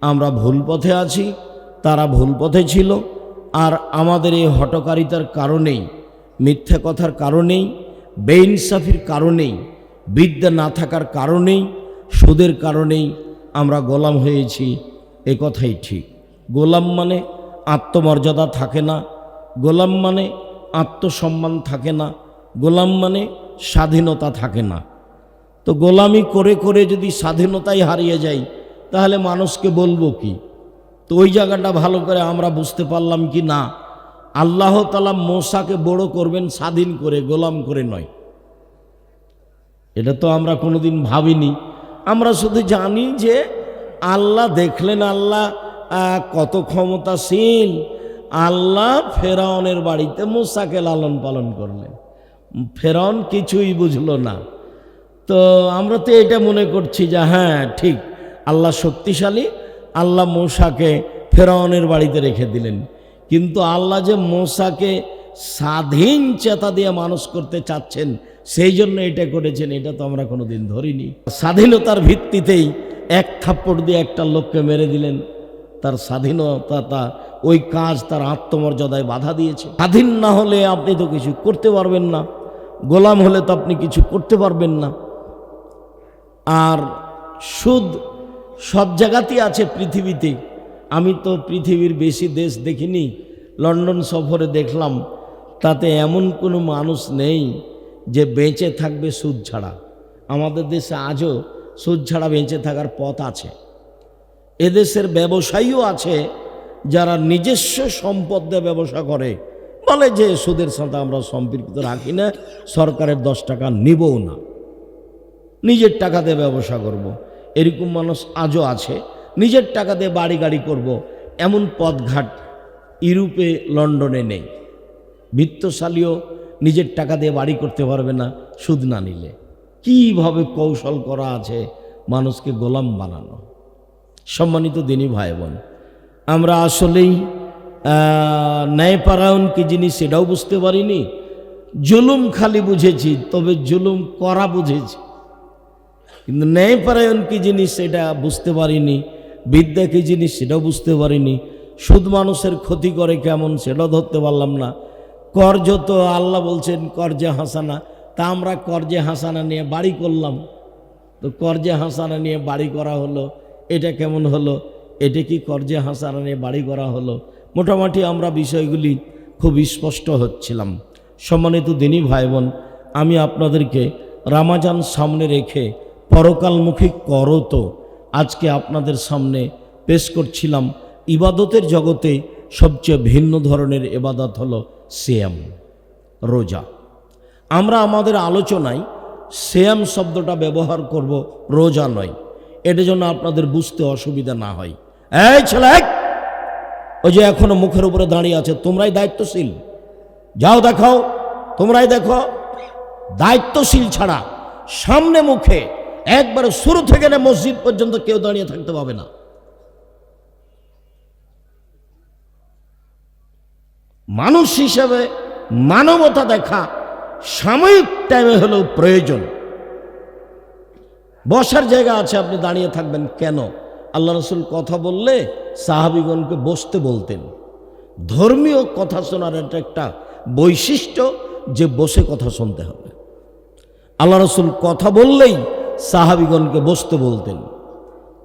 আমরা ভুল পথে আছি, তারা ভুল পথে ছিল। আর আমাদের এই হঠকারিতার কারণেই, মিথ্যা কথার কারণেই, বেইনসাফির কারণেই, বিদ্যা না থাকার কারণেই, সুদের কারণেই আমরা গোলাম হয়েছি। এ কথাই ঠিক। গোলাম মানে আত্মমর্যাদা থাকে না, গোলাম মানে আত্মসম্মান থাকে না, গোলাম মানে স্বাধীনতা থাকে না। তো গোলামি করে করে যদি স্বাধীনতাই হারিয়ে যায়, তাহলে মানুষকে বলবো কি? তো ওই জায়গাটা ভালো করে আমরা বুঝতে পারলাম কি না, আল্লাহ তাআলা মূসাকে বড় করবেন স্বাধীন করে, গোলাম করে নয়। এটা তো আমরা কোনোদিন ভাবিনি। আমরা শুধু জানি যে আল্লাহ দেখলেন, আল্লাহ কত ক্ষমতাশীল। আল্লাহ ফেরাউনের বাড়িতে মূসাকে লালন পালন করলেন, ফেরাউন কিছুই বুঝলো না। তো আমরা তো এটা মনে করছি যে হ্যাঁ ঠিক, আল্লাহ শক্তিশালী, আল্লাহ মূসাকে ফেরাউনের বাড়িতে রেখে দিলেন। কিন্তু আল্লাহ যে মূসাকে স্বাধীন চেতা দিয়ে মানুষ করতে চাচ্ছেন, সেই জন্য এটা করেছেন, এটা তো আমরা কোনোদিন ধরিনি। স্বাধীনতার ভিত্তিতেই এক থাপ্পড় দিয়ে একটা লোককে মেরে দিলেন। তার স্বাধীনতা, ওই কাজ তার আত্মমর্যাদায় বাধা দিয়েছে। স্বাধীন না হলে আপনি তো কিছু করতে পারবেন না, গোলাম হলে তো আপনি কিছু করতে পারবেন না। আর সুদ সব জায়গাতেই আছে পৃথিবীতে। আমি তো পৃথিবীর বেশি দেশ দেখিনি, লন্ডন সফরে দেখলাম, তাতে এমন কোনো মানুষ নেই যে বেঁচে থাকবে সুদ ছাড়া। আমাদের দেশে আজও সুদ ছাড়া বেঁচে থাকার পথ আছে। এদেশের ব্যবসায়ীও আছে যারা নিজস্ব সম্পদ দিয়ে ব্যবসা করে, বলে যে সুদের সাথে আমরা সম্পর্কিত রাখি না, সরকারের 10 টাকা নিবও না, নিজের টাকা দিয়ে ব্যবসা করব। এরকম মানুষ আজও আছে। নিজের টাকা দিয়ে বাড়ি গাড়ি করব, এমন পথঘাট ইউরোপে, লন্ডনে নেই। বিত্তশালীও নিজের টাকা দিয়ে বাড়ি করতে পারবে না সুদ না নিলে। কীভাবে কৌশল করা আছে মানুষকে গোলাম বানানো। সম্মানিত দিনী ভাই বোন, আমরা আসলেই ন্যায়পরায়ণ কি জিনিস সেটাও বুঝতে পারিনি। জুলুম খালি বুঝেছি, তবে জুলুম করা বুঝেছি, কিন্তু ন্যায়পরায়ণ কি জিনিস সেটা বুঝতে পারিনি। বিদ্যা কি জিনিস সেটাও বুঝতে পারিনি। সুদ মানুষের ক্ষতি করে কেমন সেটাও ধরতে পারলাম না। কর্জ তো আল্লাহ বলছেন কর্জে হাসানা, তা আমরা কর্জে হাসানা নিয়ে বাড়ি করলাম। তো কর্জে হাসানা নিয়ে বাড়ি করা হলো, এটা কেমন হলো? এটা কি কর্জে হাসানা নিয়ে বাড়ি করা হলো? মোটামুটি আমরা বিষয়গুলি খুব স্পষ্ট হচ্ছিলাম। সম্মানিত দিনী ভাই বোন, আমি আপনাদেরকে রামাজান সামনে রেখে পরকালমুখী করত আজকে আপনাদের সামনে পেশ করছিলাম। ইবাদতের জগতে সবচেয়ে ভিন্ন ধরনের ইবাদত হলো সিয়াম, রোজা। আমরা আমাদের আলোচনায় সিয়াম শব্দটা ব্যবহার করব, রোজা নয়। এটা জন্য আপনাদের বুঝতে অসুবিধা না হয়। এই ছেলে, ওই যে এখনো মুখের উপরে দাঁড়িয়ে আছে, তোমরাই দায়িত্বশীল, যাও দেখাও, তোমরাই দেখো। দায়িত্বশীল ছাড়া সামনে মুখে একবারে শুরু থেকে না মসজিদ পর্যন্ত কেউ দাঁড়িয়ে থাকতে পাবে না। মানুষ হিসেবে মানবতা দেখা সাময়িক টাইমে হলেও প্রয়োজন। বসার জায়গা আছে, আপনি দাঁড়িয়ে থাকবেন কেন? আল্লাহ রসুল কথা বললে সাহাবীগণকে বসতে বলতেন। ধর্মীয় কথা শোনার এটা একটা বৈশিষ্ট্য যে বসে কথা শুনতে হবে। আল্লাহ রসুল কথা বললেই সাহাবীগণকে বসতে বলতেন।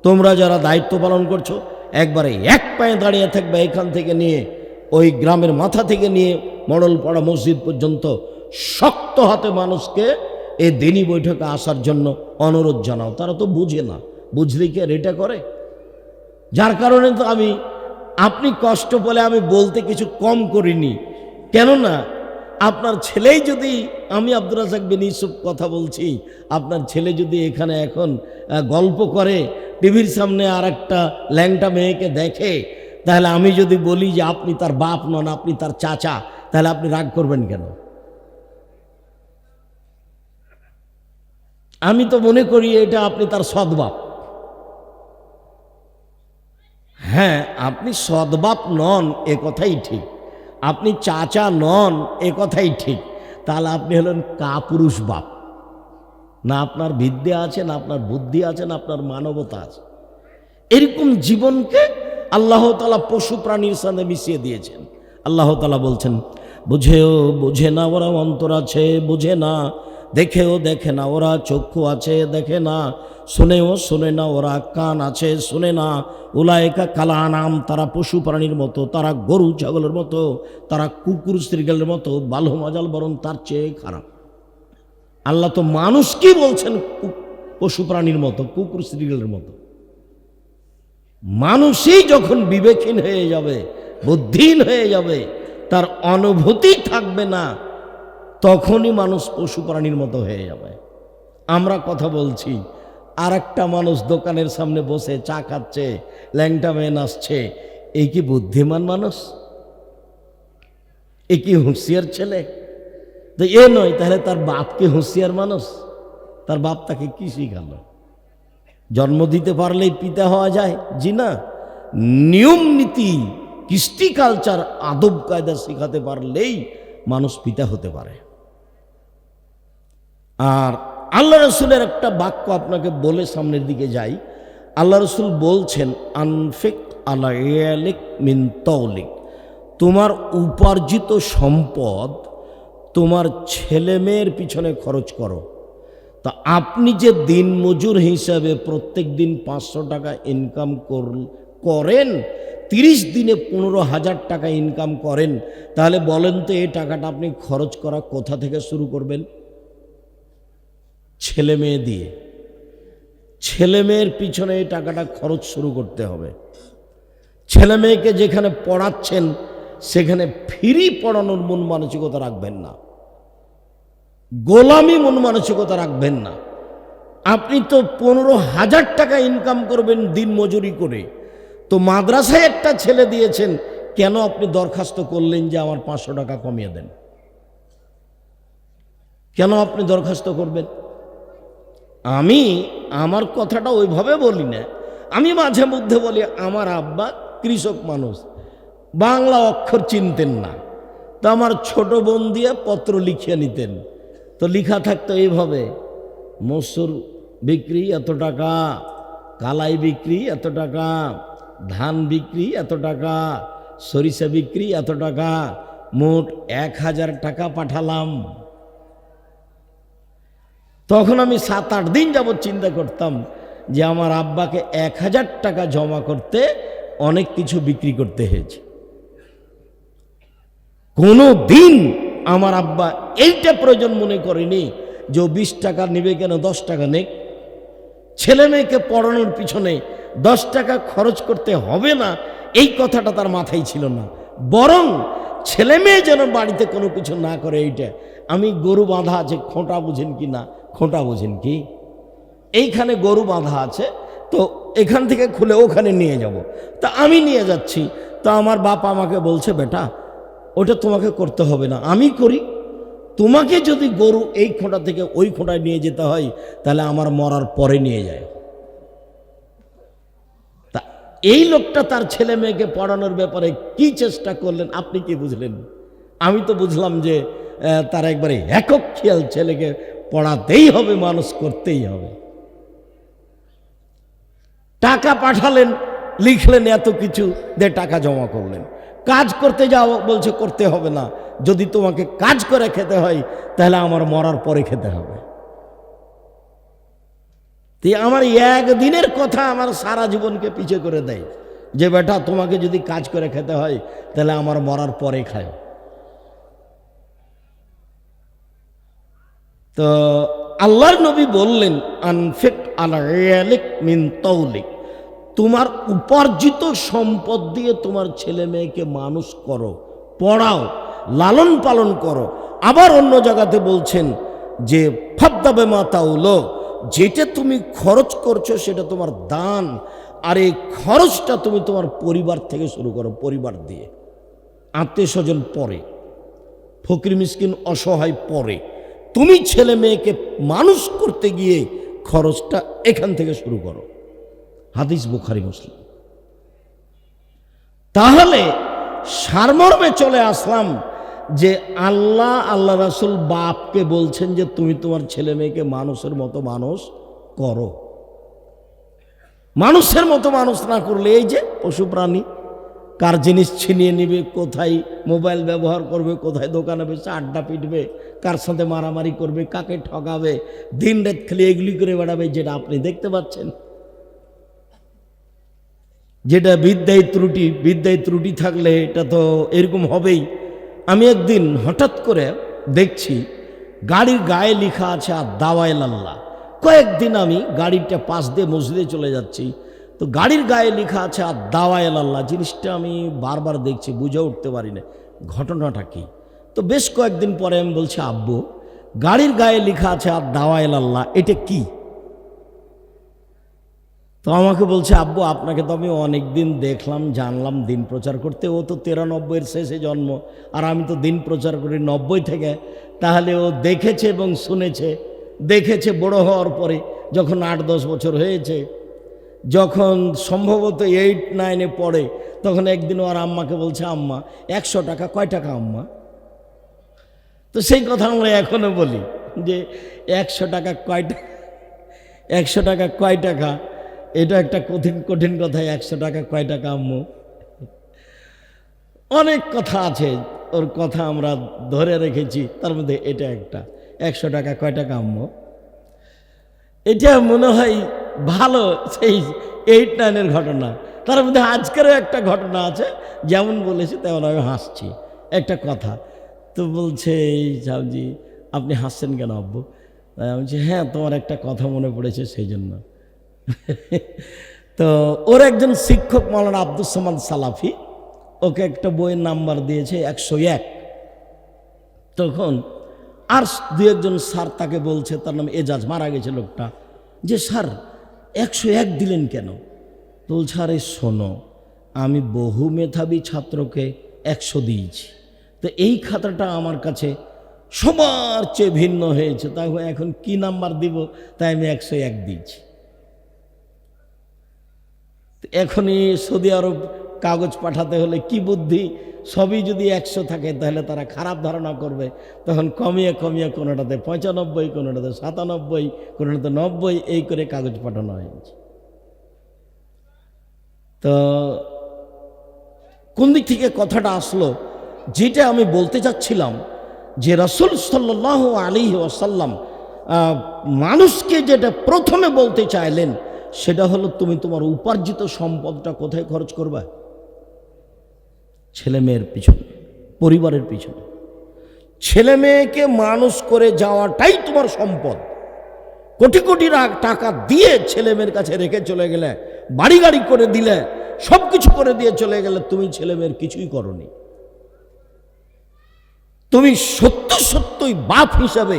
তোমরা যারা দায়িত্ব পালন করছো, একবারে এক পায়ে দাঁড়িয়ে থাকবে, এখান থেকে নিয়ে ওই গ্রামের মাথা থেকে নিয়ে মডলপাড়া মসজিদ পর্যন্ত শক্ত হাতে মানুষকে এই দিনী বৈঠকে আসার জন্য অনুরোধ জানাও। তারা তো বুঝে না, বুঝলে কি আর এটা করে? যার কারণে তো আপনি কষ্ট পেলে আমি বলতে কিছু কম করিনি। কেননা আপনার ছেলেই যদি, আমি আব্দুর রাজ্জাক বিন ইউসুফ কথা বলছি, আপনার ছেলে যদি এখানে এখন গল্প করে টিভির সামনে আর একটা ল্যাংটা মেয়েকে দেখে, তাহলে আমি যদি বলি যে আপনি তার বাপ নন, আপনি তার চাচা, তাহলে আপনি রাগ করবেন কেন? আমি তো মনে করি এটা আপনি তার সৎবাপ। হ্যাঁ, আপনি সৎবাপ নন এ কথাই ঠিক, আপনি চাচা নন এ কথাই ঠিক, তাহলে আপনি হলেন কাপুরুষ বাপ। না আপনার বিদ্যা আছে, না আপনার বুদ্ধি আছে, না আপনার মানবতা আছে। এরকম জীবনকে আল্লাহ তাআলা পশু প্রাণীর সাথে মিশিয়ে দিয়েছেন। আল্লাহ তাআলা বলছেন, বুঝেও বুঝে না ওরা অন্তর আছে, বুঝে না, দেখেও দেখে না ওরা চক্ষু আছে, দেখে না, শুনেও শুনে না ওরা কান আছে, শুনে না। উলায়েকা কালা আনাম, তারা পশু প্রাণীর মতো, তারা গরু ছাগলের মতো, তারা কুকুর শৃগালের মতো, বালহ মাজাল বরং তার চেয়ে খারাপ। আল্লাহ তো মানুষকেই বলছেন পশু প্রাণীর মতো, কুকুর শৃগালের মতো। মানুষই যখন বিবেকহীন হয়ে যাবে, বুদ্ধিহীন হয়ে যাবে, তার অনুভূতি থাকবে না, তখনই মানুষ পশু প্রাণীর মতো হয়ে যাবে। আমরা কথা বলছি, আর একটা মানুষ দোকানের সামনে বসে চা খাচ্ছে, ল্যাংটা মেয়ে নাচছে, এই কি বুদ্ধিমান মানুষ? এ কি হুঁশিয়ার ছেলে? তো এ নয়, তাহলে তার বাপ কি হুঁশিয়ার মানুষ? তার বাপ তাকে কি শিখালো? জন্ম দিতে পারলেই পিতা হওয়া যায়? জি না। নিয়ম নীতি, কৃষ্টি কালচার, আদব কায়দা শেখাতে পারলেই মানুষ পিতা হতে পারে। আর আল্লাহ রসুলের একটা বাক্য আপনাকে বলে সামনের দিকে যাই। আল্লাহ রসুল বলছেন, আনফিক আলা ইয়ালিক মিন তৌলিক, তোমার উপার্জিত সম্পদ তোমার ছেলে মেয়ের পিছনে খরচ করো। তা আপনি যে দিন মজুর হিসাবে প্রত্যেক দিন 500 টাকা ইনকাম করেন, 30 দিনে 15,000 টাকা ইনকাম করেন, তাহলে বলেন তো এই টাকাটা আপনি খরচ করা কোথা থেকে শুরু করবেন? ছেলে মেয়ে দিয়ে। ছেলে মেয়ের পিছনে এই টাকাটা খরচ শুরু করতে হবে। ছেলে মেয়েকে যেখানে পড়াচ্ছেন সেখানে ফ্রি পড়ানোর মন মানসিকতা রাখবেন না, গোলামি মন মানসিকতা রাখবেন না। আপনি তো 15,000 টাকা ইনকাম করবেন দিন মজুরি করে, তো মাদ্রাসায় একটা ছেলে দিয়েছেন, কেন আপনি দরখাস্ত করলেন যে আমার 500 টাকা কমিয়ে দেন? কেন আপনি দরখাস্ত করবেন? আমি আমার কথাটা ওইভাবে বলি না, আমি মাঝে মধ্যে বলি, আমার আব্বা কৃষক মানুষ, বাংলা অক্ষর চিনতেন না, তো আমার ছোট বোন দিয়ে পত্র লিখিয়ে নিতেন। তো লিখা থাকতো এইভাবে, মসুর বিক্রি এত টাকা, কালাই বিক্রি এত টাকা, ধান বিক্রি এত টাকা, সরিষা বিক্রি এত টাকা, মোট 1000 টাকা পাঠালাম। তখন আমি 7-8 দিন যাবৎ চিন্তা করতাম যে আমার আব্বাকে 1000 টাকা জমা করতে অনেক কিছু বিক্রি করতে হয়েছে। কোনো দিন আমার আব্বা এইটা প্রয়োজন মনে করেনি যে 20 টাকা নেবে, কেন 10 টাকা নেক। ছেলে মেয়েকে পড়ানোর পিছনে 10 টাকা খরচ করতে হবে না, এই কথাটা তার মাথায় ছিল না। বরং ছেলে মেয়ে যেন বাড়িতে কোনো কিছু না করে এইটা। আমি গরু বাঁধা আছে, খোঁটা বুঝেন কি না? খোঁটা বুঝেন কি? এইখানে গরু বাঁধা আছে, তো এখান থেকে খুলে ওখানে নিয়ে যাব। তা আমি নিয়ে যাচ্ছি, তো আমার বাপ আমাকে বলছে, বেটা ওটা তোমাকে করতে হবে না, আমি করি। তোমাকে যদি গরু এই খোঁটা থেকে ওই খোঁটায় নিয়ে যেতে হয়, তাহলে আমার মরার পরে নিয়ে যায়। তা এই লোকটা তার ছেলে মেয়েকে পড়ানোর ব্যাপারে কি চেষ্টা করলেন আপনি কি বুঝলেন? আমি তো বুঝলাম যে তার একবারে একক খেয়াল, ছেলেকে পড়াতেই হবে, মানুষ করতেই হবে। টাকা পাঠালেন, লিখলেন এত কিছু, দিয়ে টাকা জমা করলেন। কাজ করতে যাও, বলছে করতে হবে না, যদি তোমাকে কাজ করে খেতে হয় তাহলে আমার মরার পরে খেতে হবে। আমার একদিনের কথা আমার সারা জীবনকে পিছে করে দেয় যে বেটা তোমাকে যদি কাজ করে খেতে হয় তাহলে আমার মরার পরে খায়। তো আল্লাহর নবী বললেন, আনফিক আলা ইয়ালিক মিন তৌলিক, তোমার উপার্জিত সম্পদ দিয়ে তোমার ছেলে মেয়েকে মানুষ করো, পড়াও, লালন পালন করো। আবার অন্য জায়গাতে বলছেন যে ফাদ্দাবে মাতাউলো, যেটা তুমি খরচ করছো সেটা তোমার দান, আর এই খরচটা তুমি তোমার পরিবার থেকে শুরু করো, পরিবার দিয়ে। আত্মীয় স্বজন পরে, ফকির মিসকিন অসহায় পরে, তুমি ছেলে মেয়েকে মানুষ করতে গিয়ে খরচটা এখান থেকে শুরু করো। হাদিস বুখারী মুসলিম। তাহলে সারমর্মে চলে আসলাম যে আল্লাহ রাসূল বাপকে বলছেন যে তুমি তোমার ছেলে মেয়েকে মানুষের মতো মানুষ করো। মানুষের মতো মানুষ না করলে এই যে পশু প্রাণী কার জিনিস ছিনিয়ে নিবে, কোথায় মোবাইল ব্যবহার করবে, কোথায় দোকানে বসে আড্ডা পিটবে, কার সাথে মারামারি করবে, কাকে ঠকাবে, দিন রাত খালি এগুলি করে বেড়াবে, যেটা আপনি দেখতে পাচ্ছেন। যেটা বিদ্যায় ত্রুটি থাকলে এটা তো এরকম হবেই। আমি একদিন হঠাৎ করে দেখছি গাড়ির গায়ে লেখা আছে আর দাওয়াইল আল্লাহ। কয়েকদিন আমি গাড়িটা পাশ দিয়ে মসজিদে চলে যাচ্ছি, তো গাড়ির গায়ে লেখা আছে আর দাওয়াইল আল্লাহ। জিনিসটা আমি বারবার দেখছি, বুঝে উঠতে পারি না ঘটনাটা কি। তো বেশ কয়েকদিন পরে আমি বলছি, আব্বু গাড়ির গায়ে লেখা আছে আর দাওয়াইল আল্লাহ, এটা কি? তো আমাকে বলছে, আব্বু আপনাকে তো আমি অনেক দিন দেখলাম জানলাম দিন প্রচার করতে, ও তো 93-এর শেষে জন্ম, আর আমি তো দিন প্রচার করি 90 থেকে। তাহলে ও দেখেছে এবং শুনেছে, দেখেছে বড় হওয়ার পরে, যখন 8-10 বছর হয়েছে, যখন সম্ভবত 8-9-এ পড়ে, তখন একদিন ওর আম্মাকে বলছে, আম্মা 100 টাকা কয় টাকা আম্মা? তো সেই কথা আমরা এখনো বলি যে 100 টাকা কয় টাকা, 100 টাকা কয় টাকা, এটা একটা কঠিন কথা। 100 টাকা কয় টাকা আম্মু? অনেক কথা আছে, ওর কথা আমরা ধরে রেখেছি, তার মধ্যে এটা একটা 100 টাকা কয় টাকা আম্মু। এটা মনে হয় ভালো সেই 8-9-এর ঘটনা। তার মধ্যে আজকেরও একটা ঘটনা আছে, যেমন বলেছি তেমন আমি হাসছি। একটা কথা তো বলছে, সাহেবজি আপনি হাসছেন কেন আব্বু? আমি বলছি, হ্যাঁ তোমার একটা কথা মনে পড়েছে সেই জন্য। তো ওর একজন শিক্ষক মাওলানা আব্দুস সামাদ সালাফি ওকে একটা বইয়ের নাম্বার দিয়েছে 101। তখন আর 2-1 স্যার তাকে বলছে, তার নাম এজাজ, মারা গেছে লোকটা, যে স্যার 101 দিলেন কেন? তো বলছে, আরে শোনো, আমি বহু মেধাবী ছাত্রকে 100 দিয়েছি, তো এই খাতাটা আমার কাছে সবার চেয়ে ভিন্ন হয়েছে, তাই এখন কি নাম্বার দিব, তাই আমি 101 দিয়েছি। এখনই সৌদি আরব কাগজ পাঠাতে হলে কি বুদ্ধি, সবই যদি 100 থাকে তাহলে তারা খারাপ ধারণা করবে, তখন কমিয়ে কোনোটাতে 95, কোনোটাতে 97, কোনোটাতে 90, এই করে কাগজ পাঠানো হয়েছে। তো কোন দিক থেকে কথাটা আসলো, যেটা আমি বলতে চাচ্ছিলাম, যে রাসূল সাল্লাল্লাহু আলাইহি ওয়াসাল্লাম মানুষকে যেটা প্রথমে বলতে চাইলেন, সেটা হলো তুমি তোমার উপার্জিত সম্পদটা কোথায় খরচ করবা? ছেলে মেয়ের পিছনে, পরিবারের পিছনে। ছেলে মেয়েকে মানুষ করে যাওয়াটাই তোমার সম্পদ। কোটি কোটি টাকা দিয়ে ছেলে মেয়ের কাছে রেখে চলে গেলে, বাড়ি গাড়ি করে দিলে, সব কিছু করে দিয়ে চলে গেলে, তুমি ছেলে মেয়ের কিছুই করনি। তুমি সত্যই বাপ হিসাবে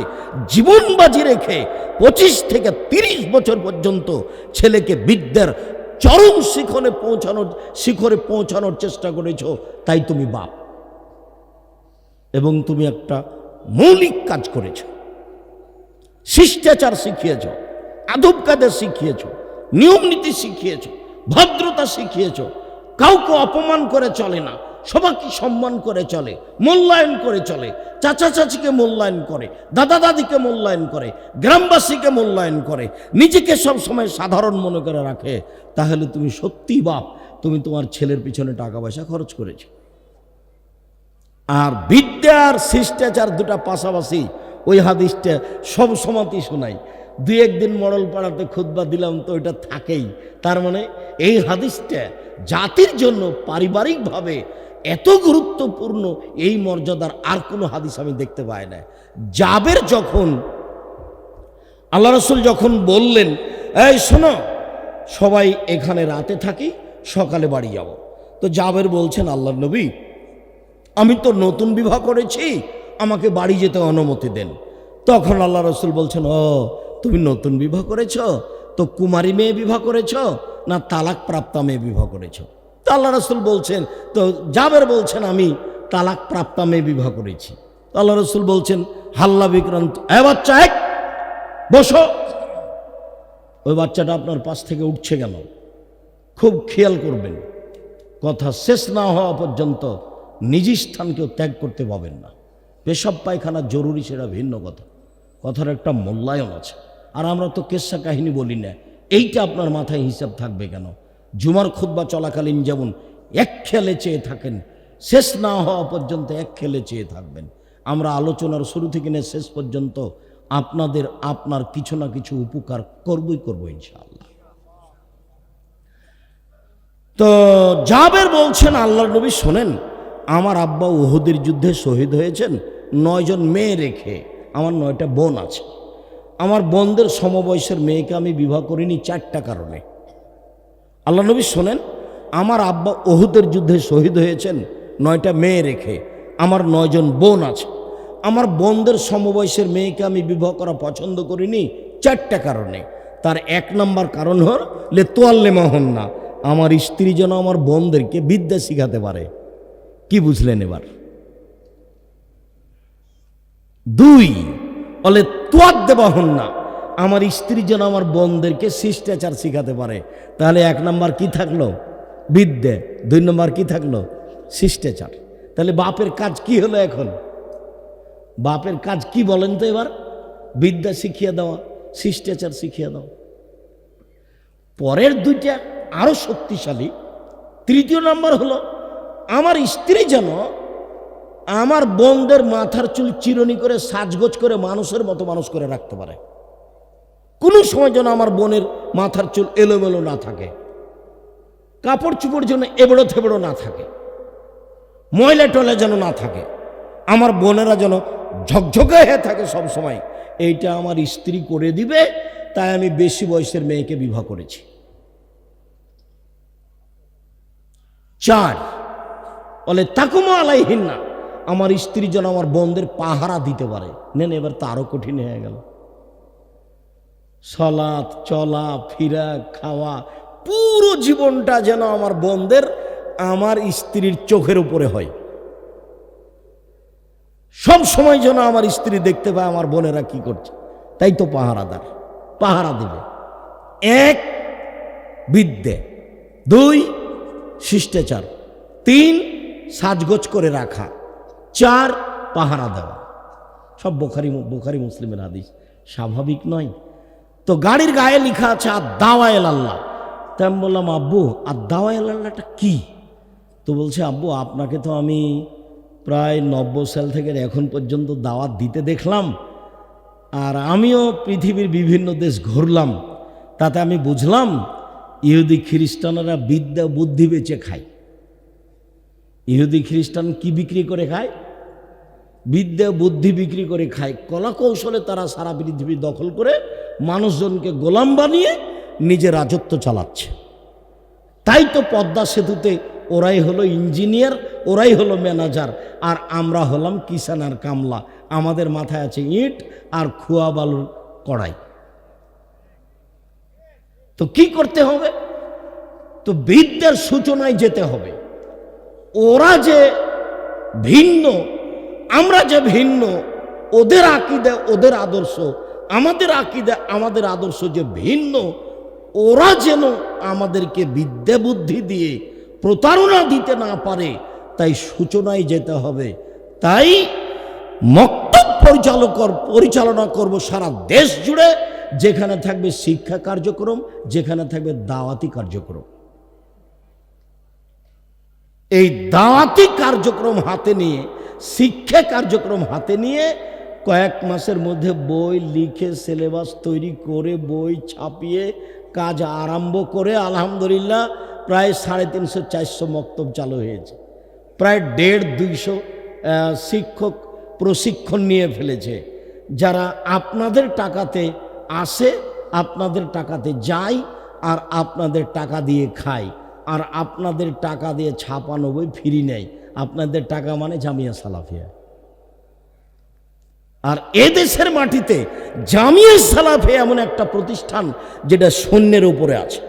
জীবন বাজি রেখে 25 থেকে 30 বছর পর্যন্ত ছেলেকে বিদ্যার চরম শিখরে পৌঁছানোর চেষ্টা করেছ, তাই তুমি বাপ। এবং তুমি একটা মৌলিক কাজ করেছ, শিষ্টাচার শিখিয়েছ, আদব কায়দা শিখিয়েছ, নিয়ম নীতি শিখিয়েছ, ভদ্রতা শিখিয়েছ, কাউকে অপমান করে চলে না, সবাইকে সম্মান করে চলে, মূল্যায়ন করে চলে, চাচা চাচিকে মূল্যায়ন করে, দাদা দাদিকে মূল্যায়ন করে, গ্রামবাসীকে মূল্যায়ন করে, নিজেকে সব সময় সাধারণ মনে করে রাখে। তাহলে তুমি সত্যি বাপ, তুমি তোমার ছেলের পিছনে টাকা পয়সা খরচ করেছ। আর বিদ্যার শিষ্টাচার দুটা পাশাপাশি, ওই হাদিসটা সব সময়তেই শোনাই। 2-1 দিন মডেল পাড়াতে খুতবা দিলাম তো ওইটা থাকেই। তার মানে এই হাদিসটা জাতির জন্য পারিবারিকভাবে এত গুরুত্বপূর্ণ, এই মর্যাদার আর কোনো হাদিস আমি দেখতে পাই না। জাবের যখন আল্লাহ রাসূল যখন বললেন, এই শোনো সবাই এখানে রাতে থাকি, সকালে বাড়ি যাব, তো জাবের বলছেন, আল্লাহর নবী আমি তো নতুন বিবাহ করেছি, আমাকে বাড়ি যেতে অনুমতি দেন। তখন আল্লাহ রাসূল বলছেন, ও তুমি নতুন বিবাহ করেছ, তো কুমারী মেয়ে বিবাহ করেছ না তালাক প্রাপ্তা মেয়ে বিবাহ করেছ? তো আল্লাহ রাসূল বলছেন, তো জাবের বলছেন আমি তালাক প্রাপ্তা মেয়ে বিবাহ করেছি। তো আল্লাহ রাসূল বলছেন, হাল্লা বিক্রান্ত, এ বাচ্চা এক বসো। ওই বাচ্চাটা আপনার পাশ থেকে উঠছে কেন খুব খেয়াল করবেন, কথা শেষ না হওয়া পর্যন্ত নিজ স্থানকেও ত্যাগ করতে পাবেন না। পেশাব পায়খানা জরুরি, সেটা ভিন্ন কথা, কথার একটা মূল্যায়ন আছে। আর আমরা তো কেসা কাহিনী বলি না, এইটা আপনার মাথায় হিসাব থাকবে কেন? জুমার খুতবা চলাকালীন যেমন এক খেলে চেয়ে থাকেন, শেষ না হওয়া পর্যন্ত এক খেলে চেয়ে থাকবেন। আমরা আলোচনার শুরু থেকে নিয়ে শেষ পর্যন্ত আপনার কিছু না কিছু উপকার করবই করব ইনশাআল্লাহ। তো জাবের বলছেন, আল্লাহর নবী শোনেন, আমার আব্বা উহুদের যুদ্ধে শহীদ হয়েছেন 9 জন মেয়ে রেখে। আমার 9টা বোন আছে। আমার বোনদের সমবয়সের মেয়েকে আমি বিবাহ করিনি 4টা কারণে। আল্লাহ নবী শোনেন, আমার আব্বা উহুদের যুদ্ধে শহীদ হয়েছেন 9টা মেয়ে রেখে। আমার 9 জন বোন আছে। আমার বোনদের সমবয়সের মেয়েকে আমি বিবাহ করা পছন্দ করিনি 4টা কারণে। তার 1 নম্বর কারণ হল লে তোয়াল্লে মহন না, আমার স্ত্রী যেন আমার বোনদেরকে বিদ্যা শিখাতে পারে। কি বুঝলেন এবার? 2 বলে তোয়াদ দেবা হন না, আমার স্ত্রী যেন আমার বোনদেরকে শিষ্টাচার শিখাতে পারে। তাহলে 1 নম্বর কি থাকলো? বিদ্যা। 2 নম্বর কি থাকলো? শিষ্টাচার। তাহলে বাপের কাজ কি হলো এখন? বাপের কাজ কি বলেন তো এবার? বিদ্যা শিখিয়ে দেওয়া, শিষ্টাচার শিখিয়ে দেওয়া। পরের 2টা আরো শক্তিশালী। 3য় নম্বর হলো, আমার স্ত্রী যেন আমার বোনদের মাথার চুল চিরুনি করে সাজগোজ করে মানুষের মতো মানুষ করে রাখতে পারে। কোনো সময় যেন আমার বোনের মাথার চুল এলোমেলো না থাকে, কাপড় চুপড় যেন এবড়ো থেবড়ো না থাকে, ময়লা টয়লা যেন না থাকে, আমার বোনেরা যেন ঝকঝকে হয়ে থাকে সব সময়। এইটা আমার স্ত্রী করে দিবে, তাই আমি বেশি বয়সের মেয়েকে বিবাহ করেছি। 4 বলে তাকুমা আলাইহিন না, আমার স্ত্রী যেন আমার বোনদের পাহারা দিতে পারে। নেন, এবার তো আরো কঠিন হয়ে গেল। সালাত, চলা ফিরা, খাওয়া, পুরো জীবনটা যেন আমার বোনদের আমার স্ত্রীর চোখের উপরে হয়। সব সময় যেন আমার স্ত্রী দেখতে পায় আমার বোনেরা কি করছে। তাই তো পাহারাদার, পাহারা দেবে। 1 বিদ্যে, 2 শিষ্টাচার, 3 সাজগোজ করে রাখা, 4 পাহারা দেওয়া। সব বুখারী মুসলিমের হাদিস, স্বাভাবিক নয়? তো গাড়ির গায়ে লেখা আছে আদ-দাওয়ায়েল আল্লাহ। তাই আমি বললাম, আব্বু আদ-দাওয়ায়েল আল্লাহটা কি? তো বলছে, আব্বু আপনাকে তো আমি প্রায় 90 সাল থেকে এখন পর্যন্ত দাওয়াত দিতে দেখলাম, আর আমিও পৃথিবীর বিভিন্ন দেশ ঘুরলাম, তাতে আমি বুঝলাম ইহুদি খ্রিস্টানরা বিদ্যা বুদ্ধি বেচে খায়। ইহুদি খ্রিস্টান কি বিক্রি করে খায়? বিদ্যা বুদ্ধি বিক্রি করে খায়। কলা কৌশলে তারা সারা পৃথিবী দখল করে মানুষজনকে গোলাম বানিয়ে নিজে রাজত্ব চালাচ্ছে। তাই তো পদ্মা সেতুতে ওরাই হলো ইঞ্জিনিয়ার, ওরাই হলো ম্যানেজার, আর আমরা হলাম কিষান আর কামলা। আমাদের মাথায় আছে ইট আর খোয়া বালুর কড়াই। তো কি করতে হবে? তো বিদ্যার সূচনায় যেতে হবে। ওরা যে ভিন্ন, আমরা যে ভিন্ন, ওদের আকীদা ওদের আদর্শ, আমাদের আকীদা আমাদের আদর্শ যে ভিন্ন, ওরা যেন আমাদেরকে বিদ্যা বুদ্ধি দিয়ে প্রতারণা দিতে না পারে, তাই সূচনায় যেতে হবে। তাই মক্তব পরিচালনা করব সারা দেশ জুড়ে, যেখানে থাকবে শিক্ষা কার্যক্রম, যেখানে থাকবে দাওয়াতি কার্যক্রম। এই দাওয়াতি কার্যক্রম হাতে নিয়ে, শিক্ষা কার্যক্রম হাতে নিয়ে কয়েক মাসের মধ্যে বই লিখে সিলেবাস তৈরি করে বই ছাপিয়ে কাজ আরম্ভ করে আলহামদুলিল্লাহ প্রায় 350-400 মক্তব চালু হয়েছে। প্রায় 150-200 শিক্ষক প্রশিক্ষণ নিয়ে ফেলেছে, যারা আপনাদের টাকাতে আসে, আপনাদের টাকাতে যায়, আর আপনাদের টাকা দিয়ে খায়, আর আপনাদের টাকা দিয়ে ছাপানো বই ফ্রি নেয়। আপনাদের টাকা মানে জামিয়া সালাফিয়া। আর এদেশের মাটিতে জামিয়া সালাফিয়া এমন একটা প্রতিষ্ঠান যেটা শূন্যের উপরে আছে।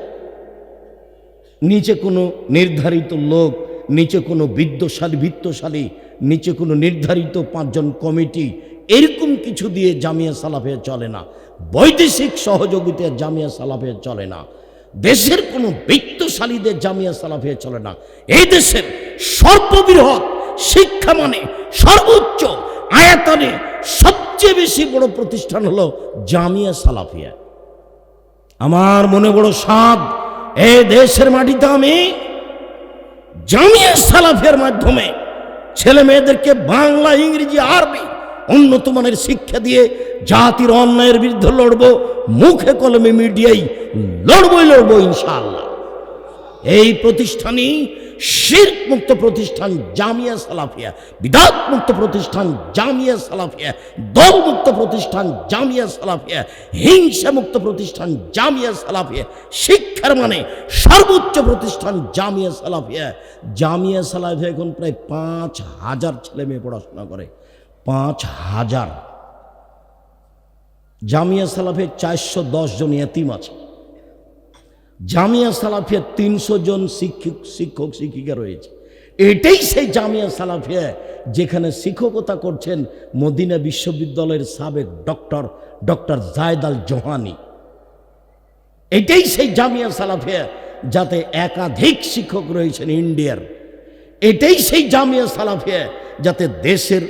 নিচে কোনো নির্ধারিত লোক, নিচে কোনো বিত্তশালী, নিচে কোনো নির্ধারিত 5 জন কমিটি, এরকম কিছু দিয়ে জামিয়া সালাফিয়া চলে না। বৈদেশিক সহযোগিতায় জামিয়া সালাফিয়া চলে না। দেশের কোনো বিত্তশালীদের জামিয়া সালাফিয়া চলে না। এই দেশের সর্ববৃহৎ শিক্ষা মানে সর্বোচ্চ আয়তনে সবচেয়ে বেশি বড় প্রতিষ্ঠান হলো জামিয়া সালাফিয়া। আমার মনে বড় সাধ, এই দেশের মাটিতে আমি জামিয়া সালাফিয়ার মাধ্যমে ছেলে মেয়েদেরকে বাংলা, ইংরেজি, আরবি উন্নত মানের শিক্ষা দিয়ে জাতির অন্যায়ের বিরুদ্ধে লড়বো। মুখে কলমে মিডিয়ায় লড়বো ইনশাআল্লাহ। এই প্রতিষ্ঠানই শিরক মুক্ত প্রতিষ্ঠান জামিয়া সালাফিয়া, বিদআত মুক্ত প্রতিষ্ঠান জামিয়া সালাফিয়া, দল মুক্ত প্রতিষ্ঠান জামিয়া সালাফিয়া, হিংসা মুক্ত প্রতিষ্ঠান জামিয়া সালাফিয়া, শিক্ষার মানে সর্বোচ্চ প্রতিষ্ঠান জামিয়া সালাফিয়া। জামিয়া সালাফিয়া এখন প্রায় 5,000 ছেলে মেয়ে পড়াশোনা করে। 5,000। জামিয়া সালাফিয়া 410 জন এতিম আছে। জামিয়া সালাফিয়া 300 জন শিক্ষক শিক্ষিকা রয়েছে। এটাই সেই জামিয়া সালাফিয়া যেখানে শিক্ষকতা করছেন মদিনা বিশ্ববিদ্যালয়ের সাবেক ডক্টর জায়েদ আল জোহানি। এটাই সেই জামিয়া সালাফিয়া যাতে একাধিক শিক্ষক রয়েছেন ইন্ডিয়ার। এটাই সেই জামিয়া সালাফিয়া যাতে দেশের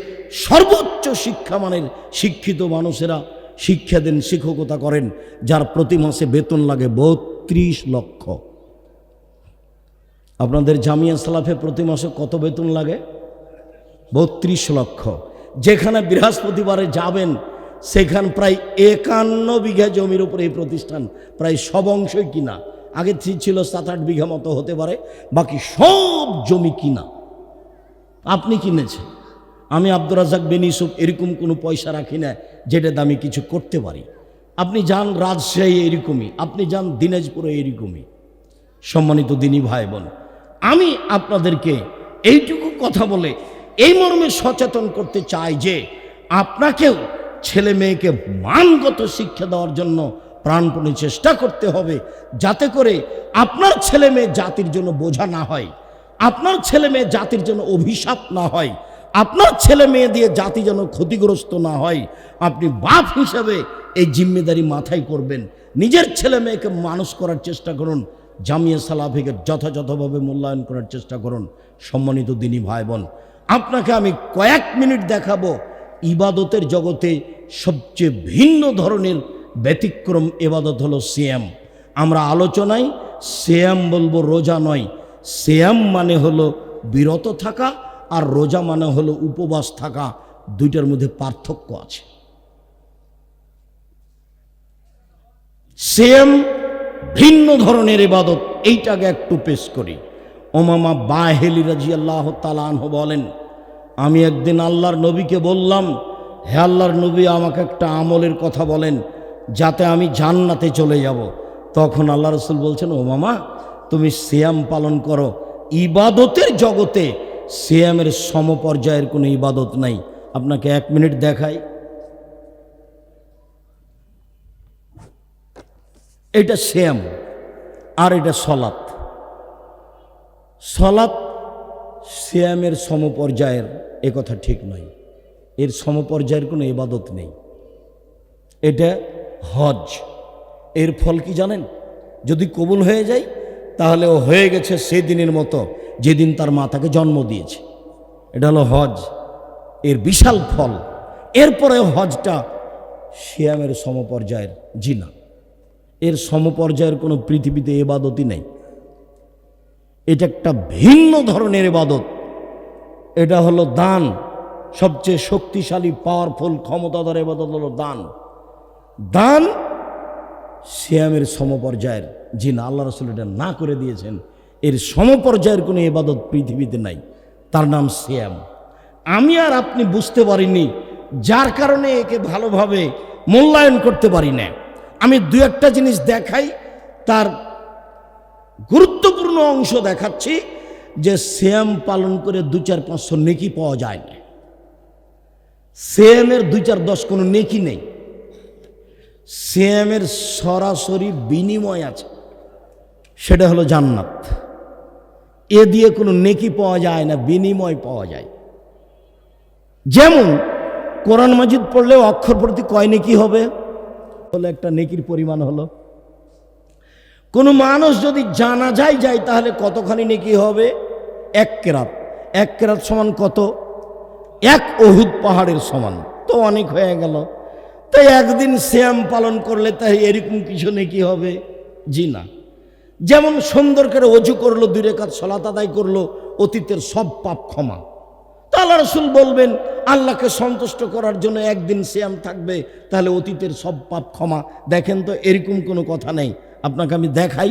সর্বোচ্চ শিক্ষামানের শিক্ষিত মানুষেরা শিক্ষা দেন, শিক্ষকতা করেন, যার প্রতি মাসে বেতন লাগে 32 লক্ষ। আপনাদের জামিয়া সালাফে প্রতি মাসে কত বেতন লাগে? 32 লক্ষ। যেখানে বৃহস্পতিবারে যাবেন সেখানে প্রায় 51 বিঘা জমির উপরে এই প্রতিষ্ঠান, প্রায় সব অংশই কিনা। আগে ছিল 7-8 বিঘা মতো হতে পারে, বাকি সব জমি কিনা। আপনি কিনেছেন। আমি আব্দুর রাজ্জাক বিন ইউসুফ এরকম কোনো পয়সা রাখি না যেটা আমি কিছু করতে পারি। আপনি যান রাজশাহী এরকমই, আপনি যান দিনাজপুরে এরকমই। সম্মানিত দিনী ভাই বোন, আমি আপনাদেরকে এইটুকু কথা বলে এই মর্মে সচেতন করতে চাই যে আপনাকেও ছেলে মেয়েকে মানগত শিক্ষা দেওয়ার জন্য প্রাণপণে চেষ্টা করতে হবে, যাতে করে আপনার ছেলে মেয়ে জাতির জন্য বোঝা না হয়, আপনার ছেলে মেয়ে জাতির জন্য অভিশাপ না হয়, আপনার ছেলে মেয়ে দিয়ে জাতি যেন ক্ষতিগ্রস্ত না হয়। আপনি বাপ হিসাবে এই জিম্মেদারি মাথায় করবেন। নিজের ছেলে মেয়েকে মানুষ করার চেষ্টা করুন, জামিয়া সালাফিকে যথাযথভাবে মূল্যায়ন করার চেষ্টা করুন। সম্মানিত দিনী ভাই বোন, আপনাকে আমি কয়েক মিনিট দেখাবো ইবাদতের জগতে সবচেয়ে ভিন্ন ধরনের ব্যতিক্রম ইবাদত হলো সিয়াম। আমরা আলোচনায় সিয়াম বলবো, রোজা নয়। সিয়াম মানে হলো বিরত থাকা, আর রোজা মানে হলো উপবাস থাকা। দুইটার মধ্যে পার্থক্য আছে। সিয়াম ভিন্ন ধরনের ইবাদত। এইটাকে একটু পেশ করি। ওমামা বাহেলি রাদিয়াল্লাহু তাআলা আনহু বলেন, আমি একদিন আল্লাহর নবীকে বললাম, হে আল্লাহর নবী, আমাকে একটা আমলের কথা বলেন যাতে আমি জান্নাতে চলে যাব। তখন আল্লাহ রাসূল বলছেন, ও মামা, তুমি সিয়াম পালন করো। ইবাদতের জগতে সিয়ামের সমপর্যায়ের কোনো ইবাদত নাই। আপনাকে 1 মিনিট দেখাই। এটা সিয়াম আর এটা সলাত। সলাত সিয়ামের সমপর্যায়ের, এ কথা ঠিক নয়। এর সমপর্যায়ের কোনো ইবাদত নেই। এটা হজ। এর ফল কি জানেন? যদি কবুল হয়ে যায় তাহলে ও হয়ে গেছে সেদিনের মতো যেদিন তার মা তাকে জন্ম দিয়েছে। এটা হলো হজ, এর বিশাল ফল। এরপরে হজটা সিয়ামের সমপর্যায়ের, জি না, এর সমপর্যায়ের কোনো পৃথিবীতে ইবাদতই নেই। এটা একটা ভিন্ন ধরনের ইবাদত। এটা হলো দান। সবচেয়ে শক্তিশালী, পাওয়ারফুল, ক্ষমতাধর ইবাদত হলো দান। দান সিয়ামের সমপর্যায়ের, জি না, আল্লাহ রাসূল এটা না করে দিয়েছেন। এর সমপর্যায়ের কোনো ইবাদত পৃথিবীতে নাই, তার নাম সিয়াম। আমি আর আপনি বুঝতে পারিনি, যার কারণে একে ভালোভাবে মূল্যায়ন করতে পারি না। আমি 2-1টা জিনিস দেখাই, তার গুরুত্বপূর্ণ অংশ দেখাচ্ছি যে সিয়াম পালন করে 2-4-500 নেকি পাওয়া যায় না। সিয়ামের 2-4-10 কোনো নেকি নেই। সিয়ামের সরাসরি বিনিময় আছে, সেটা হলো জান্নাত। এ দিয়ে কোনো নেকি পাওয়া যায় না, বিনিময় পাওয়া যায়। যেমন কোরআন মাজিদ পড়লে অক্ষর প্রতি কয় নেকি হবে? হলো একটা নেকির পরিমাণ হলো। কোনো মানুষ যদি জানাজায় যায় তাহলে কতখানি নেকি হবে? 1 কেরাত। 1 কেরাত সমান কত? 1 উহুদ পাহাড়ের সমান। তো অনেক হয়ে গেল। তাই একদিন সিয়াম পালন করলে তাই এরকম কিছু নেকি হবে? জি না। যেমন সুন্দর করে অজু করলো, 2 রাকাত সালাত আদায় করলো, অতীতের সব পাপ ক্ষমা। তা আল্লাহ রাসূল বলবেন আল্লাহকে সন্তুষ্ট করার জন্য একদিন সিয়াম থাকবে, তাহলে অতীতের সব পাপ ক্ষমা। দেখেন তো, এরকম কোনো কথা নেই। আপনাকে আমি দেখাই,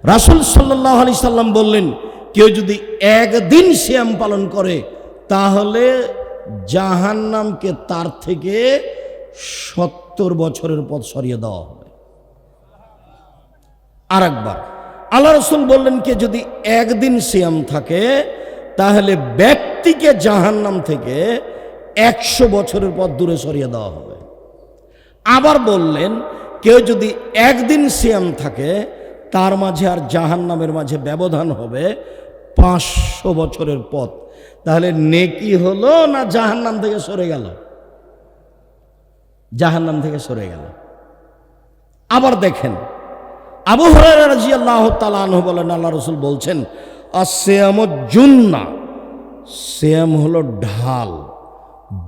রাসূল সাল্লাল্লাহু আলাইহি সাল্লাম বললেন কেউ যদি একদিন সিয়াম পালন করে তাহলে জাহান্নামকে তার থেকে 70 বছরের পথ সরিয়ে দেওয়া হবে। আর একবার আল্লাহ রাসূল বললেন কে যদি একদিন সিয়াম থাকে তাহলে ব্যক্তিকে জাহান্নাম থেকে 100 বছরের পথ দূরে সরিয়ে দেওয়া হবে। আবার বললেন কেউ যদি একদিন সিয়াম থাকে তার মাঝে আর জাহান্নামের মাঝে ব্যবধান হবে 500 বছরের পথ। তাহলে নেকি হলো না জাহান্নাম থেকে সরে গেল? জাহান্নাম থেকে সরে গেল। আবার দেখেন, আবু হুরায়রা রাদিয়াল্লাহু তাআলা আনহু বলেন আল্লাহ রাসূল বলছেন আসসিয়ামু জুন্না, সিয়াম হলো ঢাল।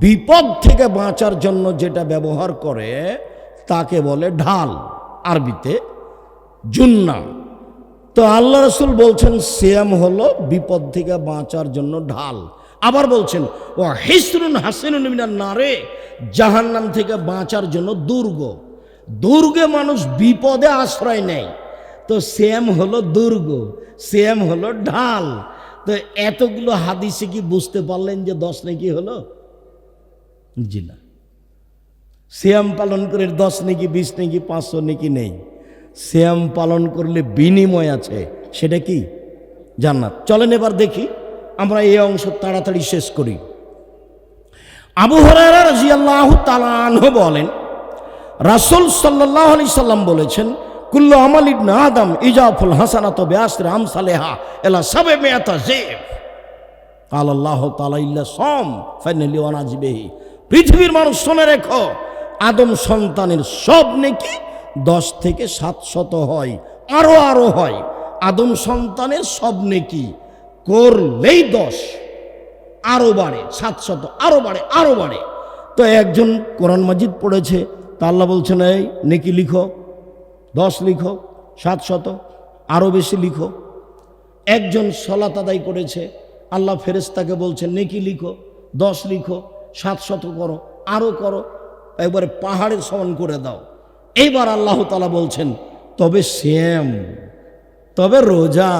বিপদ থেকে বাঁচার জন্য যেটা ব্যবহার করে তাকে বলে ঢাল, আরবিতে জুন্না। তো আল্লাহ রাসূল বলছেন সিয়াম হলো বিপদ থেকে বাঁচার জন্য ঢাল। আবার বলছেন ও হিসরুন হাসিনুন মিনান নারে, জাহান্নাম থেকে বাঁচার জন্য দুর্গ। দুর্গে মানুষ বিপদে আশ্রয় নেয়, তো সিয়াম হলো দুর্গ, সিয়াম হলো ঢাল। তো এতগুলো হাদিসে কি বুঝতে পারলেন যে 10 নেকি হলো? জি না। সিয়াম পালন করে 10 নেকি, 20 নেকি, 500 নেকি নেই। সিয়াম পালন করলে বিনিময় আছে, সেটা কি? জান্নাত। চলেন এবার দেখি, আমরা এই অংশ তাড়াতাড়ি শেষ করি। আবু হুরায়রা রাদিয়াল্লাহু তাআলা আনহু বলেন রাসূল সাল্লাল্লাহু আলাইহি সাল্লাম বলেছেন কুল্লু আমাল ইবনে আদম ইজাফুল হাসানাতু বিআশরি আমসালিহা ইলা 700 জিফ ক্বালা আল্লাহু তাআলা ইল্লা সাম ফাইনালি ওয়া নাজিবিহি। পৃথিবীর মানুষ শুনে রেখো, আদম সন্তানের সব নেকি 10 থেকে 700 হয়, আরো হয়। আদম সন্তানের সব নেকি করলেই 10, আরো বাড়ে 700, আরো বাড়ে। তো একজন কোরআন মাজিদ পড়েছে, তা আল্লাহ বলছেন এই নেকি লিখো, 10 লিখো, 700 আরো বেশি লিখো। একজন সালাত আদায় করেছে, আল্লাহ ফেরেশতাকে বলছেন নেকি লিখো, 10 লিখো, 700 করো, আরো করো, একবারে পাহাড়ের সমান করে দাও। এইবার আল্লাহ তাআলা বলছেন তবে সিয়াম, তবে রোজা,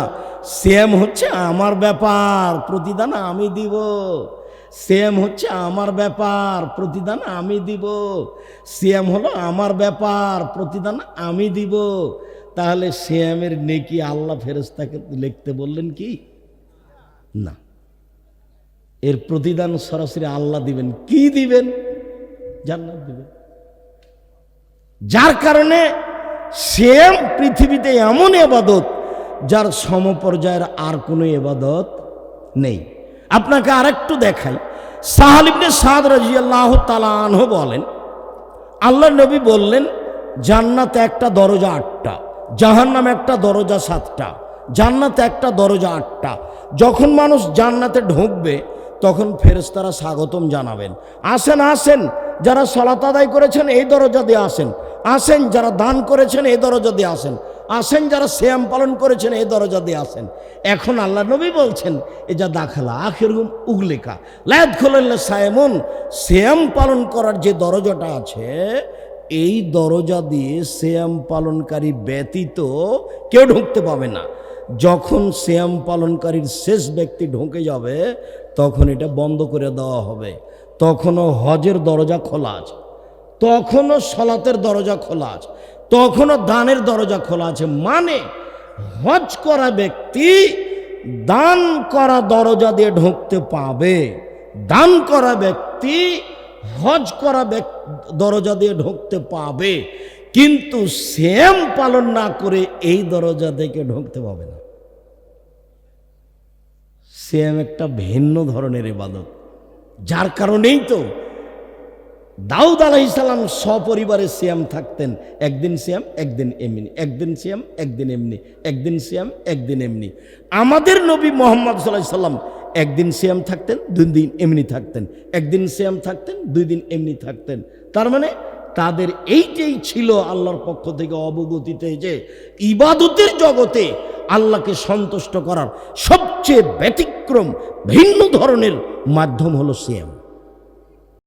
সিয়াম হচ্ছে আমার ব্যাপার, প্রতিদান আমি দিব। সিয়াম হচ্ছে আমার ব্যাপার, প্রতিদান আমি দিব। সিয়াম হলো আমার ব্যাপার, প্রতিদান আমি দিব। তাহলে সিয়ামের নেকি আল্লাহ ফেরেশতাকে লিখতে বললেন কি? না, এর প্রতিদান সরাসরি আল্লাহ দিবেন। কি দিবেন? জান্নাত দিবেন। যার কারণে সিয়াম পৃথিবীতে এমন ইবাদত যার সমপর্যায়ের আর কোনো ইবাদত নেই। আপনাকে আরেকটু দেখাই, সাহাল ইবনে সাদ রাদিয়াল্লাহু তাআলা আনহু বলেন আল্লাহর নবী বললেন জান্নাতে একটা দরজা 8টা, জাহান্নামে একটা দরজা 7টা। জান্নাতে একটা দরজা 8টা। যখন মানুষ জান্নাতে ঢুকবে তখন ফেরেশতারা স্বাগতম জানাবেন, আসেন আসেন, যারা সালাত আদায় করেছেন এই দরজা দিয়ে আসেন, আসেন যারা দান করেছেন এই দরজা দিয়ে আসেন, আসেন যারা সিয়াম পালন করেছেন এই দরজা দিয়ে আসেন। এখন আল্লাহ নবী বলছেন এ যা দাখালা আখিরুম উগলিকা লা ইয়াদখুলুল সায়মুন, সিয়াম পালন করার যে দরজাটা আছে এই দরজা দিয়ে সিয়াম পালনকারী ব্যতীত কেউ ঢুকতে পাবে না। যখন সিয়াম পালনকারীর শেষ ব্যক্তি ঢুকে যাবে তখন এটা বন্ধ করে দেওয়া হবে। তখনও হজের দরজা খোলা আছে, তখনও সালাতের দরজা খোলা আছে, তখনও দানের দরজা খোলা আছে। মানে হজ করা ব্যক্তি দান করা দরজা দিয়ে ঢুকতে পাবে, দান করা ব্যক্তি হজ করা দরজা দিয়ে ঢুকতে পাবে, কিন্তু সিয়াম পালন না করে এই দরজা থেকে ঢুকতে পাবে না। সিয়াম একটা ভিন্ন ধরনের ইবাদত, যার কারণেই তো দাউদ আলাইহিস সালাম সপরিবারে সিয়াম থাকতেন। একদিন সিয়াম একদিন এমনি, একদিন সিয়াম একদিন এমনি, একদিন সিয়াম একদিন এমনি। আমাদের নবী মুহাম্মদ সাল্লাল্লাহু আলাইহি সাল্লাম একদিন সিয়াম থাকতেন, 2 দিন এমনি থাকতেন, একদিন সিয়াম থাকতেন, 2 দিন এমনি থাকতেন। তার মানে তাদের এইটাই ছিল আল্লাহর পক্ষ থেকে অবগতিতে যে ইবাদতের জগতে আল্লাহকে সন্তুষ্ট করার সবচেয়ে ব্যতিক্রম ভিন্ন ধরনের মাধ্যম হলো সিয়াম।